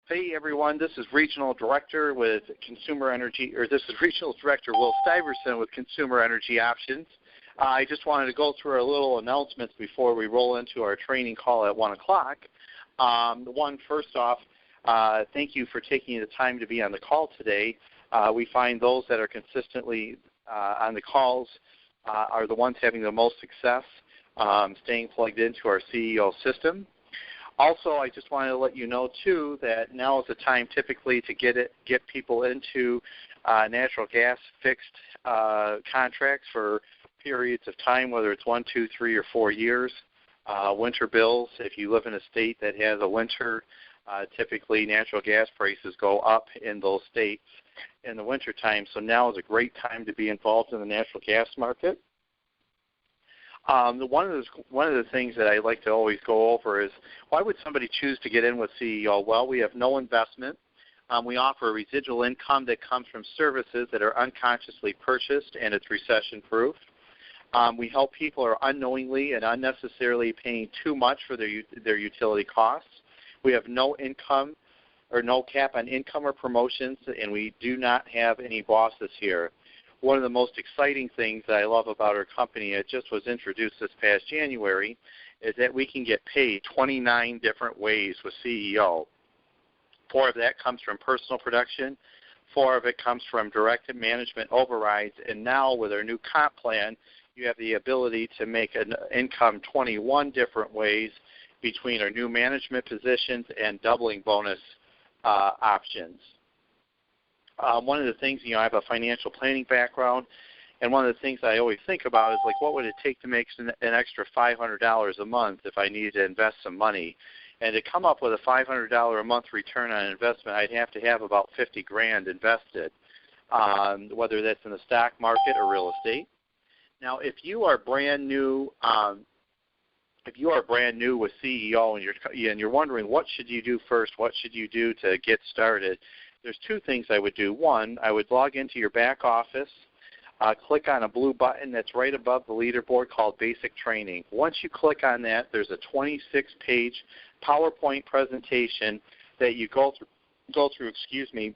Hey everyone, this is Regional Director with Consumer Energy, or this is Regional Director Will Stiverson with Consumer Energy Options. I just wanted to go through our little announcements before we roll into our training call at 1 o'clock. First off, thank you for taking the time to be on the call today. We find those that are consistently on the calls are the ones having the most success, staying plugged into our CEO system. Also, I just wanted to let you know, too, that now is the time typically to get people into natural gas fixed contracts for periods of time, whether it's 1, 2, 3, or 4 years. Winter bills, if you live in a state that has a winter, typically natural gas prices go up in those states in the winter time. So now is a great time to be involved in the natural gas market. One of the things that I like to always go over is, why would somebody choose to get in with CEO? Well, we have no investment. We offer a residual income that comes from services that are unconsciously purchased, and it's recession-proof. We help people who are unknowingly and unnecessarily paying too much for their utility costs. We have no income or no cap on income or promotions, and we do not have any bosses here. One of the most exciting things that I love about our company, it just was introduced this past January, is that we can get paid 29 different ways with CEO. 4 of that comes from personal production. 4 of it comes from direct management overrides. And now with our new comp plan, you have the ability to make an income 21 different ways between our new management positions and doubling bonus options. One of the things, I have a financial planning background, and one of the things I always think about is, what would it take to make an extra $500 a month if I needed to invest some money? And to come up with a $500 a month return on investment, I'd have to have about $50,000 invested, whether that's in the stock market or real estate. Now, if you are brand new, with CEO and you're wondering what should you do first, what should you do to get started, there's 2 things I would do. One, I would log into your back office, click on a blue button that's right above the leaderboard called Basic Training. Once you click on that, there's a 26-page PowerPoint presentation that you go through. It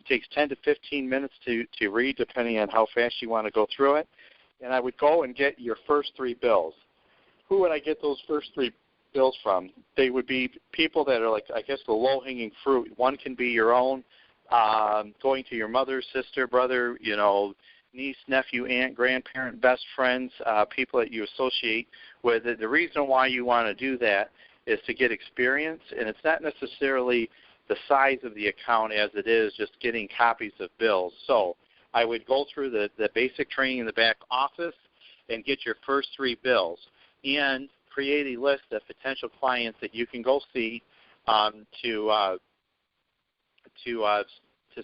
takes 10 to 15 minutes to read, depending on how fast you want to go through it. And I would go and get your first 3 bills. Who would I get those first 3 bills from? They would be people that are the low-hanging fruit. One can be your own, going to your mother, sister, brother, niece, nephew, aunt, grandparent, best friends, people that you associate with. The reason why you want to do that is to get experience, and it's not necessarily the size of the account as it is just getting copies of bills. So I would go through the basic training in the back office and get your first 3 bills, and create a list of potential clients that you can go see to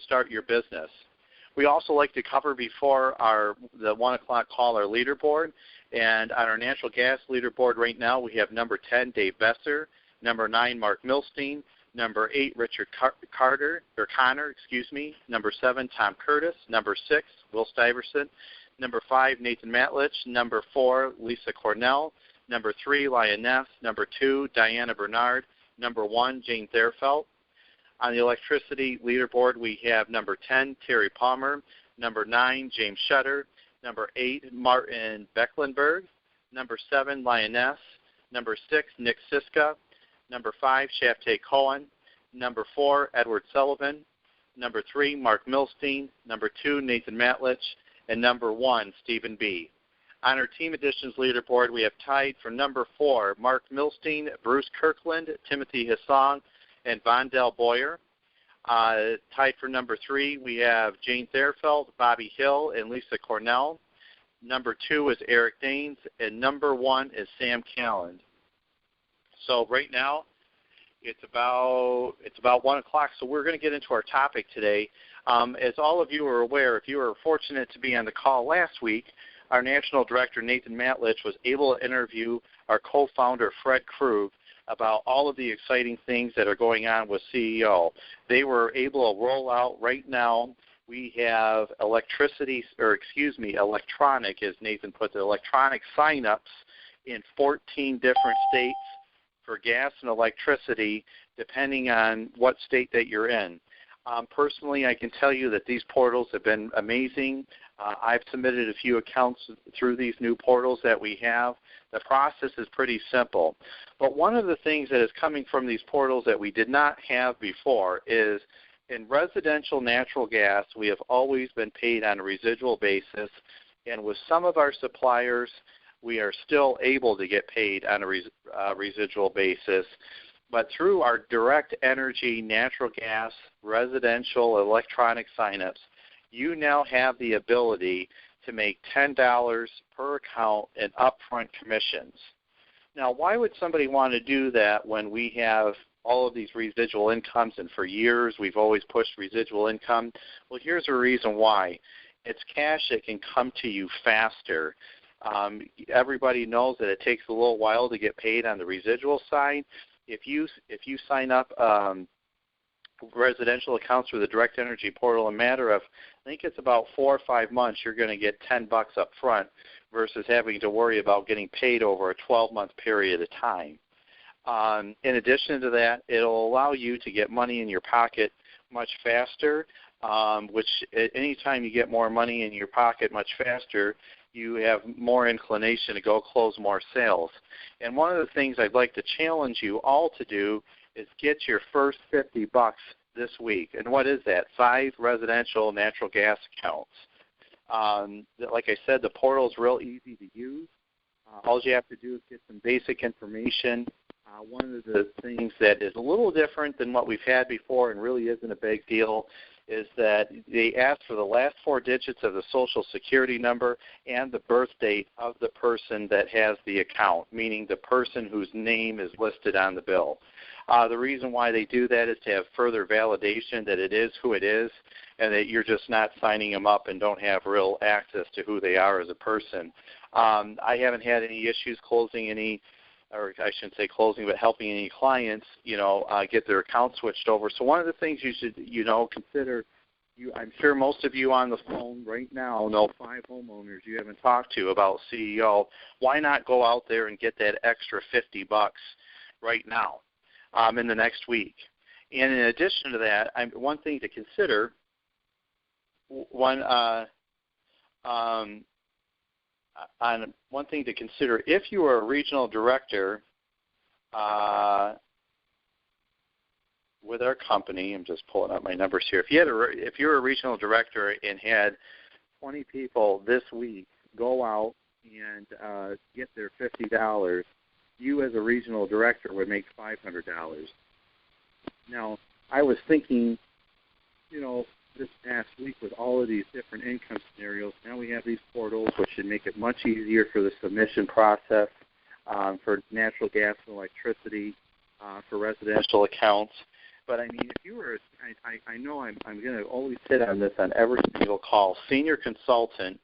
start your business. We also like to cover before the 1 o'clock call our leaderboard. And on our natural gas leaderboard right now, we have number 10, Dave Besser, number 9, Mark Milstein, number 8, Richard Connor, number 7, Tom Curtis, number 6, Will Stiverson, number 5, Nathan Matlich, number 4, Lisa Cornell, number 3, Lioness, number 2, Diana Bernard, number 1, Jane Therfelt. On the electricity leaderboard, we have number 10, Terry Palmer, number 9, James Shutter, number 8, Martin Becklenberg, number 7, Lioness, number 6, Nick Siska, number 5, Shaftay Cohen, number 4, Edward Sullivan, number 3, Mark Milstein, number 2, Nathan Matlich, and number 1, Stephen B. On our Team Additions leaderboard, we have tied for number 4, Mark Milstein, Bruce Kirkland, Timothy Hassong, and Vondell Boyer. Tied for number 3, we have Jane Therfelt, Bobby Hill, and Lisa Cornell. Number 2 is Eric Daines, and number 1 is Sam Calland. So right now, it's about 1 o'clock, so we're going to get into our topic today. As all of you are aware, if you were fortunate to be on the call last week, our National Director, Nathan Matlich, was able to interview our co-founder, Fred Krug, about all of the exciting things that are going on with CEO. They were able to roll out right now. We have electronic, as Nathan put it, electronic sign-ups in 14 different states for gas and electricity depending on what state that you're in. Personally, I can tell you that these portals have been amazing. I've submitted a few accounts through these new portals that we have. The process is pretty simple. But one of the things that is coming from these portals that we did not have before is in residential natural gas, we have always been paid on a residual basis. And with some of our suppliers, we are still able to get paid on a residual basis. But through our direct energy, natural gas, residential, electronic signups, you now have the ability to make $10 per account in upfront commissions. Now, why would somebody want to do that when we have all of these residual incomes, and for years we've always pushed residual income? Well, here's a reason why. It's cash that can come to you faster. Everybody knows that it takes a little while to get paid on the residual side. If you sign up residential accounts through the Direct Energy Portal, in a matter of, I think it's about 4 or 5 months, you're going to get $10 up front versus having to worry about getting paid over a 12-month period of time. In addition to that, it'll allow you to get money in your pocket much faster, which anytime you get more money in your pocket much faster, you have more inclination to go close more sales. And one of the things I'd like to challenge you all to do is get your first $50 this week. And what is that? 5 residential natural gas accounts. Like I said, the portal is real easy to use. All you have to do is get some basic information. One of the things that is a little different than what we've had before and really isn't a big deal is that they ask for the last 4 digits of the Social Security number and the birth date of the person that has the account, meaning the person whose name is listed on the bill. The reason why they do that is to have further validation that it is who it is and that you're just not signing them up and don't have real access to who they are as a person. I haven't had any issues closing any, or I shouldn't say closing, but helping any clients, get their account switched over. So one of the things you should, consider, I'm sure most of you on the phone right now know 5 homeowners you haven't talked to about CEO. Why not go out there and get that extra $50 right now in the next week? And in addition to that, one thing to consider, if you are a regional director with our company, I'm just pulling up my numbers here. If you're a regional director and had 20 people this week go out and get their $50, you as a regional director would make $500. Now, I was thinking, this past week with all of these different income scenarios, now we have these portals which should make it much easier for the submission process for natural gas and electricity, for residential accounts. But I mean, if you were, I know I'm going to always hit on this on every single call. Senior consultant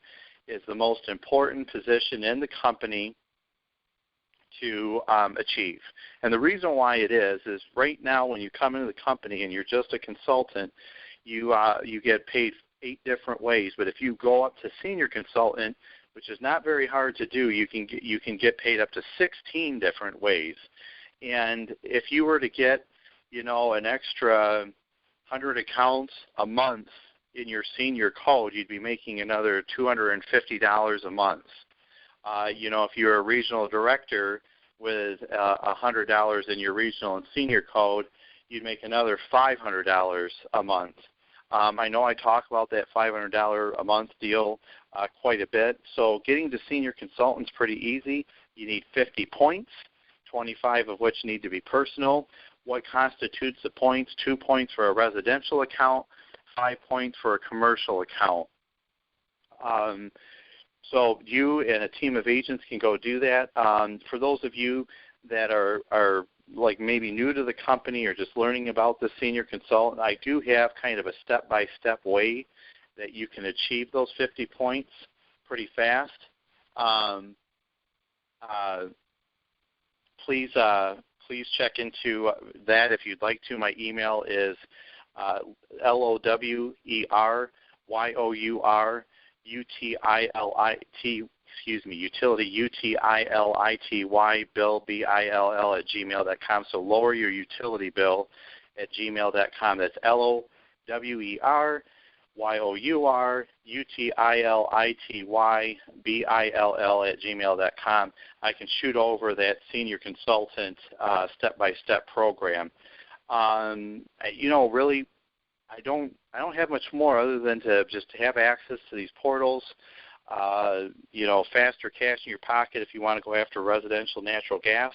is the most important position in the company to achieve. And the reason why it is right now when you come into the company and you're just a consultant, you get paid 8 different ways. But if you go up to senior consultant, which is not very hard to do, you can get paid up to 16 different ways. And if you were to get, an extra 100 accounts a month in your senior code, you'd be making another $250 a month. If you're a regional director with $100 in your regional and senior code, you'd make another $500 a month. I know I talk about that $500 a month deal quite a bit. So getting to senior consultant is pretty easy. You need 50 points, 25 of which need to be personal. What constitutes the points? 2 points for a residential account, 5 points for a commercial account. So you and a team of agents can go do that. For those of you that are like maybe new to the company or just learning about the senior consultant, I do have kind of a step-by-step way that you can achieve those 50 points pretty fast. Please check into that if you'd like to. My email is LOWERYOURUTILITY utility, UTILITY, bill, BILL, at gmail.com. So lower your utility bill at gmail.com. That's LOWERYOUR UTILITYBILL at gmail.com. I can shoot over that senior consultant step-by-step program. Really, I don't have much more other than to just have access to these portals. Faster cash in your pocket if you want to go after residential natural gas.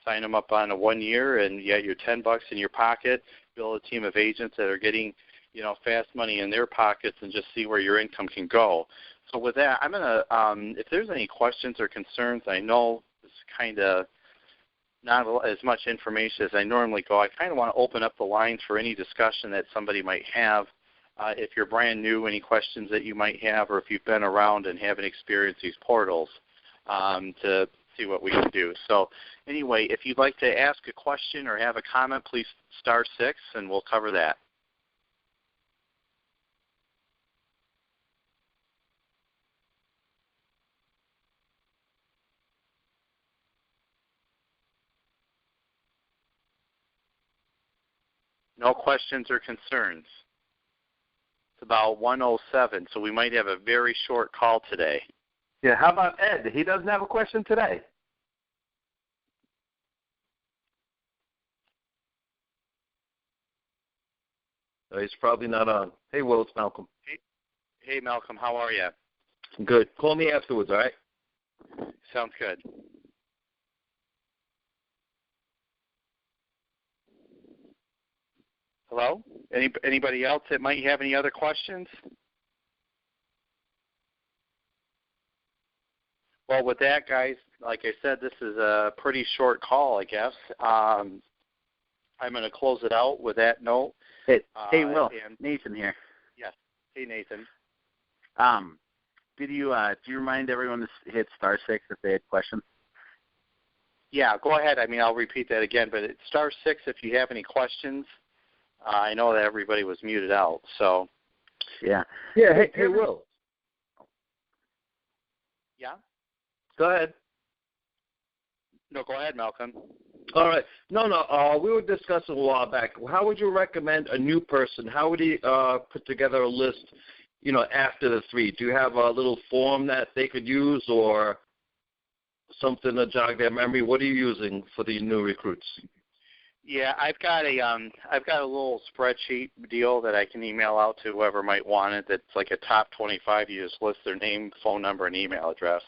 Sign them up on a 1 year, and you got your $10 in your pocket. Build a team of agents that are getting fast money in their pockets, and just see where your income can go. So with that, I'm going to, if there's any questions or concerns, I know it's kind of not as much information as I normally go. I kind of want to open up the lines for any discussion that somebody might have. If you're brand new, any questions that you might have, or if you've been around and haven't experienced these portals, to see what we can do. So anyway, if you'd like to ask a question or have a comment, please *6, and we'll cover that. No questions or concerns. It's about 1:07, so we might have a very short call today. Yeah, how about Ed? He doesn't have a question today. Oh, he's probably not on. Hey, Will, it's Malcolm. Hey, Malcolm, how are you? Good. Call me afterwards, all right? Sounds good. Hello? Anybody else that might have any other questions? Well, with that, guys, like I said, this is a pretty short call, I guess. I'm going to close it out with that note. Hey, Will, Nathan here. Yes. Hey, Nathan. Do you remind everyone to hit *6 if they had questions? Yeah, go ahead. I'll repeat that again, but it's *6 if you have any questions. I know that everybody was muted out, so. Yeah. Yeah, hey, Will. Yeah? Go ahead. No, go ahead, Malcolm. All right. No, we were discussing a while back. How would you recommend a new person? How would he put together a list, after the 3? Do you have a little form that they could use or something to jog their memory? What are you using for the new recruits? Yeah, I've got a little spreadsheet deal that I can email out to whoever might want it. That's like a top 25. You just list their name, phone number, and email address.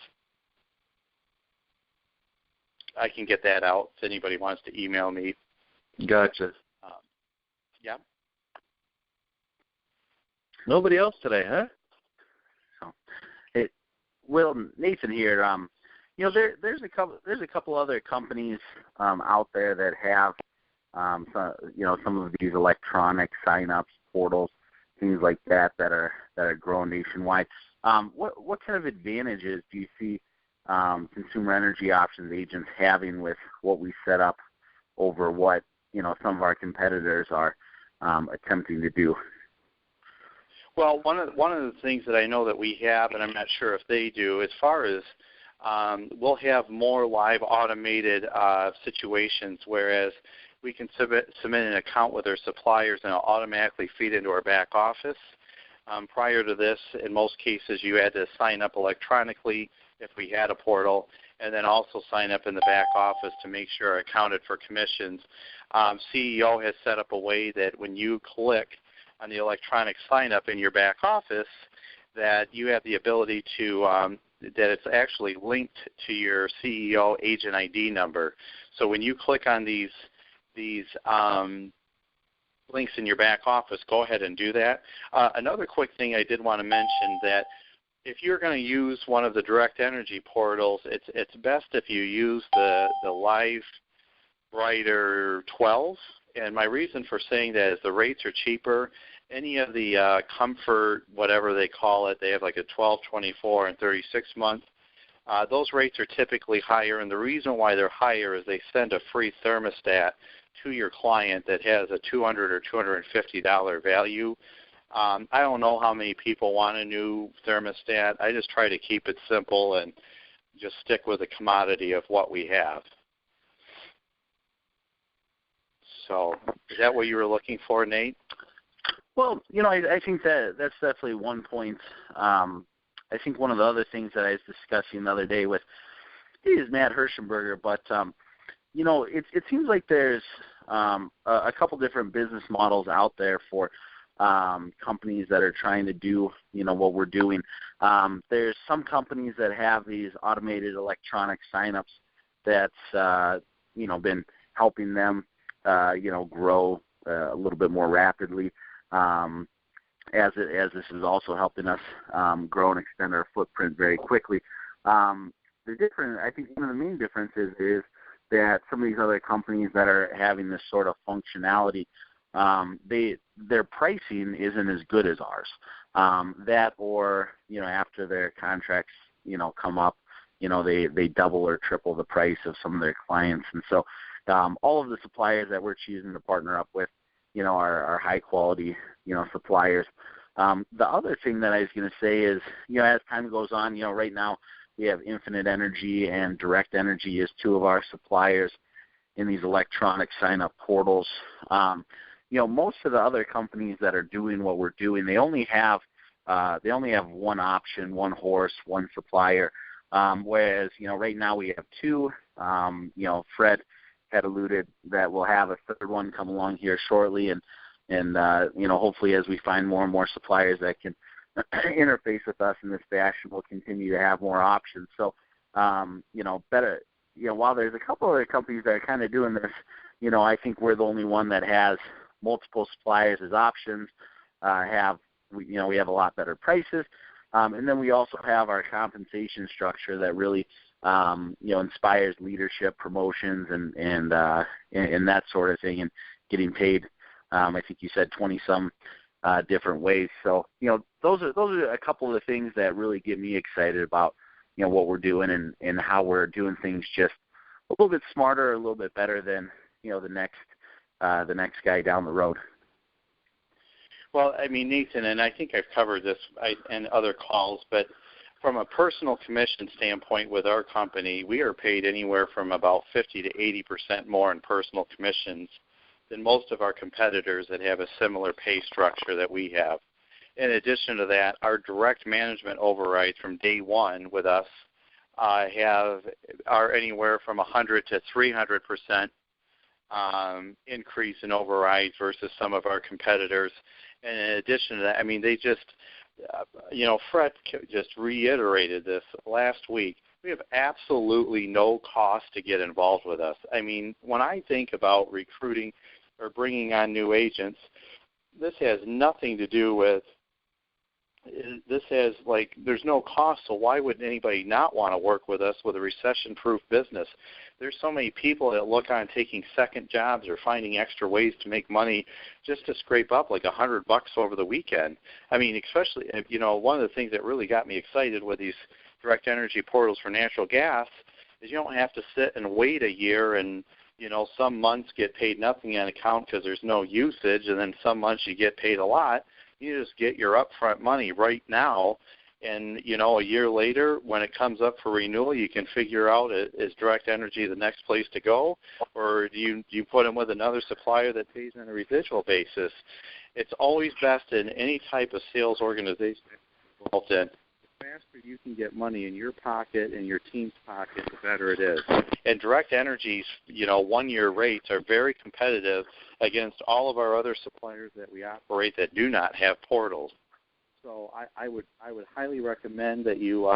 I can get that out if anybody wants to email me. Gotcha. Yeah. Nobody else today, huh? Will, Nathan here. There's a couple other companies out there that have some of these electronic sign-ups, portals, things like that are growing nationwide. What kind of advantages do you see consumer energy options agents having with what we set up over what some of our competitors are attempting to do? Well, one of the things that I know that we have, and I'm not sure if they do, as far as we'll have more live automated situations, whereas we can submit an account with our suppliers and it'll automatically feed into our back office. Prior to this, in most cases, you had to sign up electronically if we had a portal, and then also sign up in the back office to make sure accounted for commissions. CEO has set up a way that when you click on the electronic sign-up in your back office, that you have the ability to that it's actually linked to your CEO agent ID number. So when you click on these links in your back office, go ahead and do that. Another quick thing I did want to mention, that if you're going to use one of the direct energy portals, it's best if you use the Live Brighter 12. And my reason for saying that is the rates are cheaper. Any of the Comfort, whatever they call it, they have like a 12, 24, and 36 month. Those rates are typically higher, and the reason why they're higher is they send a free thermostat to your client that has a $200 or $250 value. I don't know how many people want a new thermostat. I just try to keep it simple and just stick with the commodity of what we have. So is that what you were looking for, Nate? Well, I think that's definitely one point. I think one of the other things that I was discussing the other day with is Matt Hirschenberger, but it seems like there's a couple different business models out there for companies that are trying to do what we're doing. There's some companies that have these automated electronic signups that's been helping them grow a little bit more rapidly. As this is also helping us grow and extend our footprint very quickly. I think one of the main differences is that some of these other companies that are having this sort of functionality, their pricing isn't as good as ours. That or after their contracts come up, they double or triple the price of some of their clients, and so all of the suppliers that we're choosing to partner up with, are high quality, suppliers. The other thing that I was going to say is, as time goes on, right now we have Infinite Energy and Direct Energy as two of our suppliers in these electronic sign-up portals. Most of the other companies that are doing what we're doing, they only have one option, one horse, one supplier. Whereas, right now we have two. Fred had alluded that we'll have a third one come along here shortly, and hopefully as we find more and more suppliers that can interface with us in this fashion, we'll continue to have more options. So, better, while there's a couple other companies that are kind of doing this, I think we're the only one that has multiple suppliers as options. We have a lot better prices, and then we also have our compensation structure that really inspires leadership, promotions, and that sort of thing, and getting paid. I think you said 20-some different ways. So those are a couple of the things that really get me excited about what we're doing and how we're doing things just a little bit smarter, a little bit better than the next guy down the road. Well, I mean, Nathan, and I think I've covered this in other calls, but from a personal commission standpoint with our company, we are paid anywhere from about 50 to 80% more in personal commissions than most of our competitors that have a similar pay structure that we have. In addition to that, our direct management overrides from day one with us are anywhere from 100 to 300% increase in overrides versus some of our competitors. And in addition to that, I mean, they just Fred just reiterated this last week. We have absolutely no cost to get involved with us. I mean, when I think about recruiting or bringing on new agents, this has nothing to do with, there's no cost, so why would anybody not want to work with us with a recession-proof business? There's so many people that look on taking second jobs or finding extra ways to make money just to scrape up like $100 over the weekend. I mean, especially, one of the things that really got me excited with these direct energy portals for natural gas is you don't have to sit and wait a year and, some months get paid nothing on account because there's no usage, and then some months you get paid a lot. You just get your upfront money right now, and, a year later when it comes up for renewal, you can figure out, is Direct Energy the next place to go, or do you put them with another supplier that pays on a residual basis? It's always best in any type of sales organization involved in. The faster you can get money in your pocket and your team's pocket, the better it is. And Direct Energy's, 1-year rates are very competitive against all of our other suppliers that we operate that do not have portals. So I would highly recommend that you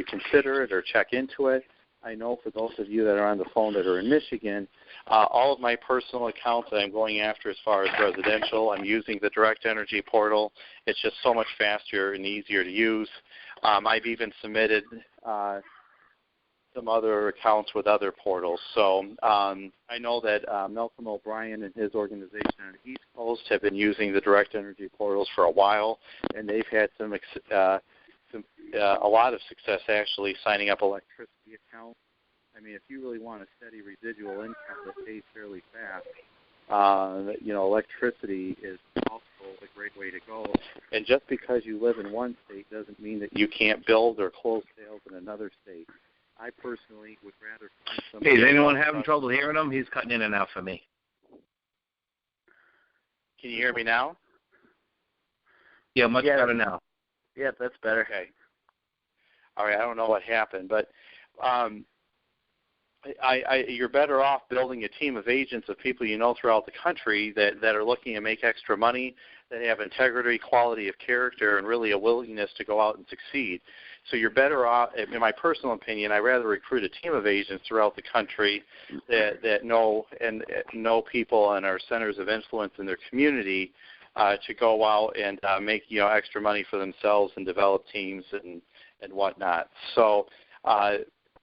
consider it or check into it. I know for those of you that are on the phone that are in Michigan, all of my personal accounts that I'm going after as far as residential, I'm using the Direct Energy portal. It's just so much faster and easier to use. I've even submitted some other accounts with other portals. So I know that Malcolm O'Brien and his organization on the East Coast have been using the Direct Energy portals for a while, and they've had a lot of success actually signing up electricity accounts. I mean, if you really want a steady residual income that pays fairly fast, electricity is also a great way to go. And just because you live in one state doesn't mean that you can't build or close sales in another state. I personally would rather find somebody. Hey, is anyone having trouble hearing him? He's cutting in and out for me. Can you hear me now? Yeah, much better now. Yeah, that's better. Okay. All right, I don't know what happened, but you're better off building a team of agents of people you know throughout the country that are looking to make extra money, that have integrity, quality of character, and really a willingness to go out and succeed. So you're better off, in my personal opinion, I'd rather recruit a team of agents throughout the country that know people and are centers of influence in their community to go out and make extra money for themselves and develop teams and whatnot. So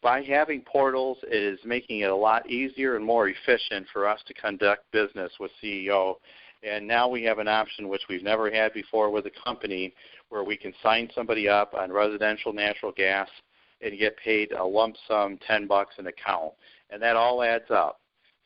by having portals, it is making it a lot easier and more efficient for us to conduct business with CEO. And now we have an option which we've never had before with a company where we can sign somebody up on residential natural gas and get paid a lump sum, $10 an account. And that all adds up.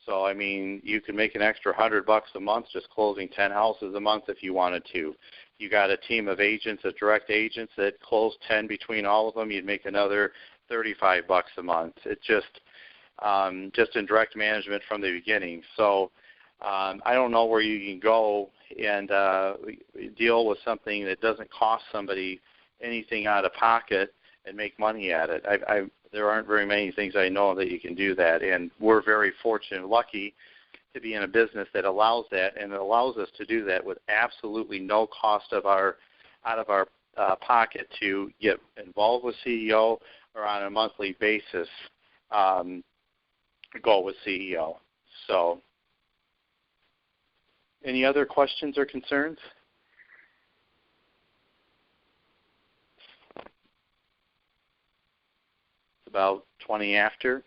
So, I mean, you can make an extra $100 a month just closing 10 houses a month if you wanted to. You got a team of agents, of direct agents that close 10 between all of them, you'd make another $35 a month. It's just in direct management from the beginning. So I don't know where you can go and deal with something that doesn't cost somebody anything out of pocket and make money at it. There aren't very many things I know that you can do that, and we're very fortunate and lucky to be in a business that allows that, and it allows us to do that with absolutely no cost out of our pocket to get involved with CEO or on a monthly basis go with CEO. So any other questions or concerns? It's about 20 after.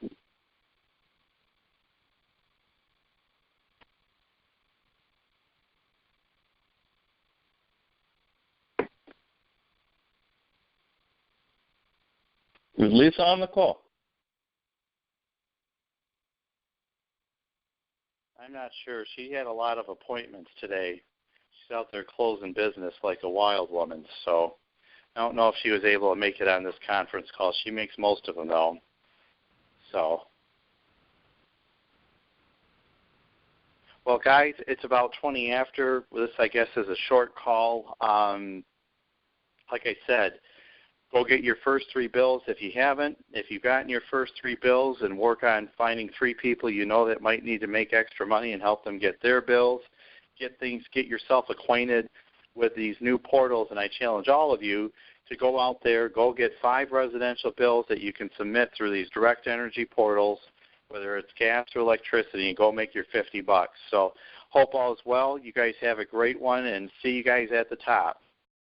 Is Lisa on the call? I'm not sure. She had a lot of appointments today. She's out there closing business like a wild woman. So I don't know if she was able to make it on this conference call. She makes most of them, though. So, well, guys, it's about 20 after. This, I guess, is a short call. Like I said, go get your first 3 bills if you haven't. If you've gotten your first 3 bills, and work on finding 3 people you know that might need to make extra money and help them get their bills. Get yourself acquainted with these new portals, and I challenge all of you to go out there, go get 5 residential bills that you can submit through these direct energy portals, whether it's gas or electricity, and go make your $50. So hope all is well. You guys have a great one, and see you guys at the top.